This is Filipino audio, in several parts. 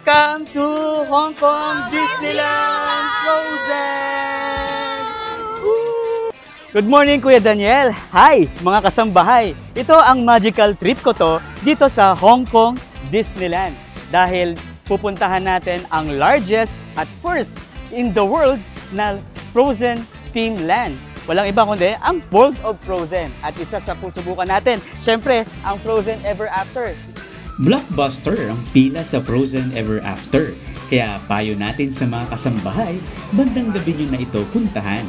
Welcome to Hong Kong Disneyland Frozen! Good morning, Kuya Daniel! Hi, mga kasambahay! Ito ang magical trip ko to dito sa Hong Kong Disneyland dahil pupuntahan natin ang largest at first in the world na Frozen Theme Land. Walang iba kundi ang World of Frozen. At isa sa susubukan natin, syempre, ang Frozen Ever After. Blockbuster ang pila sa Frozen Ever After. Kaya payo natin sa mga kasambahay, bandang gabi nyo na ito puntahan.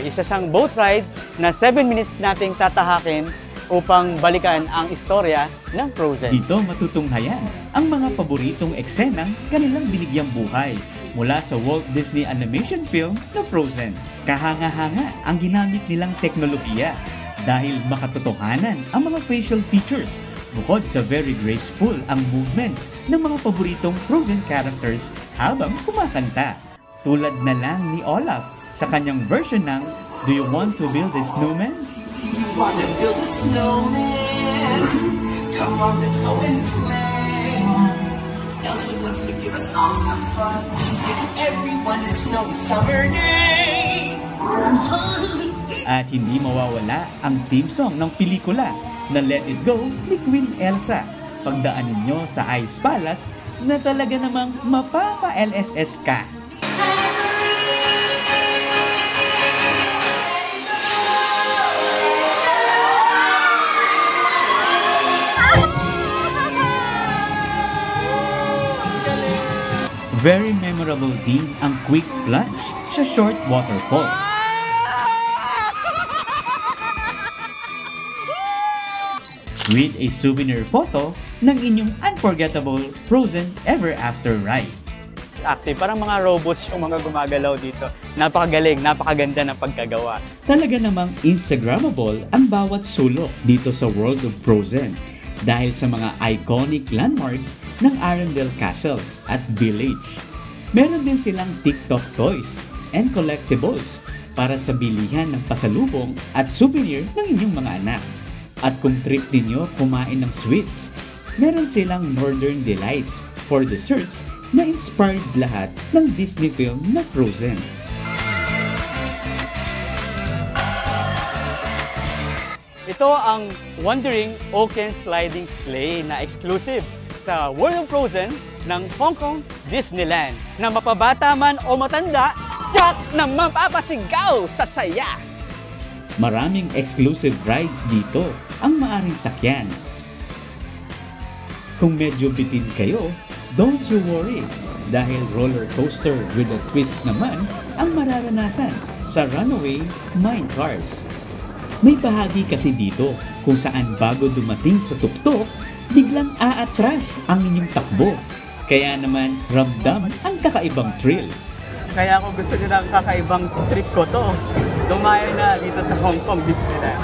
Isa siyang boat ride na 7 minutes nating tatahakin upang balikan ang istorya ng Frozen. Dito matutunghayan ang mga paboritong eksenang kanilang binigyang buhay mula sa Walt Disney Animation film na Frozen. Kahanga-hanga ang ginamit nilang teknolohiya dahil makatotohanan ang mga facial features. Bukod sa very graceful ang movements ng mga paboritong Frozen characters habang kumakanta. Tulad na lang ni Olaf sa kanyang version ng Do You Want to Build a Snowman? You want to build a snowman? Come on, let's go and play. Elsa wants to give us all some fun. Give everyone a snowy summer day. At hindi mawawala ang theme song ng pelikula na Let It Go ni Queen Elsa. Pagdaanin nyo sa Ice Palace na talaga namang mapapa-LSS ka. Very memorable din ang quick plunge sa short waterfalls. With a souvenir photo ng inyong unforgettable Frozen Ever After ride. Active, parang mga robots yung mga gumagalaw dito. Napakagaling, napakaganda ng pagkagawa. Talaga namang Instagrammable ang bawat sulok dito sa World of Frozen dahil sa mga iconic landmarks ng Arendelle Castle at Village. Meron din silang TikTok toys and collectibles para sa bilihan ng pasalubong at souvenir ng inyong mga anak. At kung trip ninyo kumain ng sweets, meron silang Northern Delights for desserts na inspired lahat ng Disney film na Frozen. Ito ang Wandering Oaken Sliding Sleigh na exclusive sa World of Frozen ng Hong Kong Disneyland na mapabata man o matanda, tsak na mapapasigaw sa saya! Maraming exclusive rides dito ang maaring sakyan. Kung medyo bitin kayo, don't you worry dahil roller coaster with a twist naman ang mararanasan sa Runaway Mine Cars. May bahagi kasi dito kung saan bago dumating sa tuktok, biglang aatras ang inyong takbo. Kaya naman ramdam ang kakaibang thrill. Kaya kung gusto nyo ng kakaibang trip ko to, dumayo na dito sa Hong Kong Disneyland.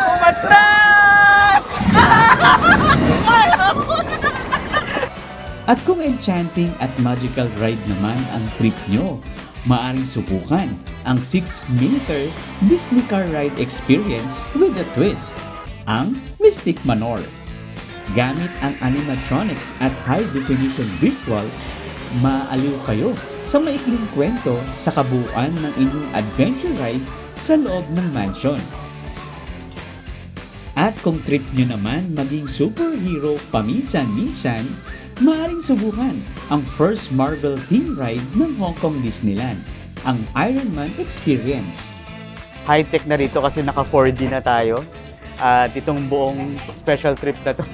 Umatras! At kung enchanting at magical ride naman ang trip nyo, maaring subukan ang 6-meter Disney Car Ride Experience with a twist, ang Mystic Manor. Gamit ang animatronics at high-definition visuals, maaaliw kayo sa maikling kwento sa kabuuan ng inyong adventure ride sa loob ng mansion. At kung trip nyo naman maging superhero paminsan-minsan, maaaring subukan ang first Marvel theme ride ng Hong Kong Disneyland, ang Iron Man Experience. High-tech na rito kasi naka 4D na tayo. At itong buong special trip na to.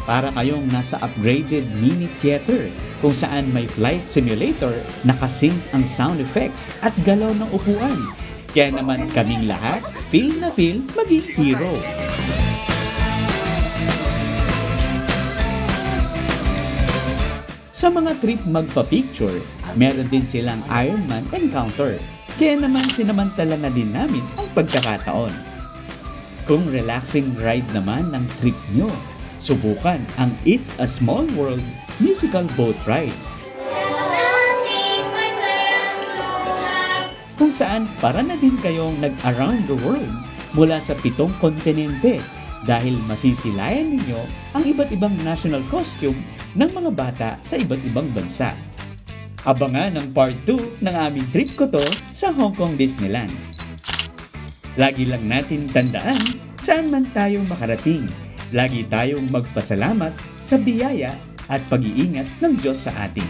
Para kayong nasa upgraded mini theater kung saan may flight simulator, nakasync ang sound effects at galaw ng upuan. Kaya naman kaming lahat, feel na feel maging hero. Sa mga trip magpa-picture, meron din silang Iron Man encounter. Kaya naman sinamantala na din namin ang pagkakataon. Kung relaxing ride naman ng trip nyo, subukan ang It's a Small World musical boat ride. Kung saan para na din kayong nag-around the world mula sa 7 kontinente dahil masisilayan ninyo ang iba't ibang national costume ng mga bata sa iba't ibang bansa. Abangan ang part 2 ng aming trip ko to sa Hong Kong Disneyland. Lagi lang natin tandaan, saan man tayong makarating, lagi tayong magpasalamat sa biyaya at pag-iingat ng Diyos sa atin.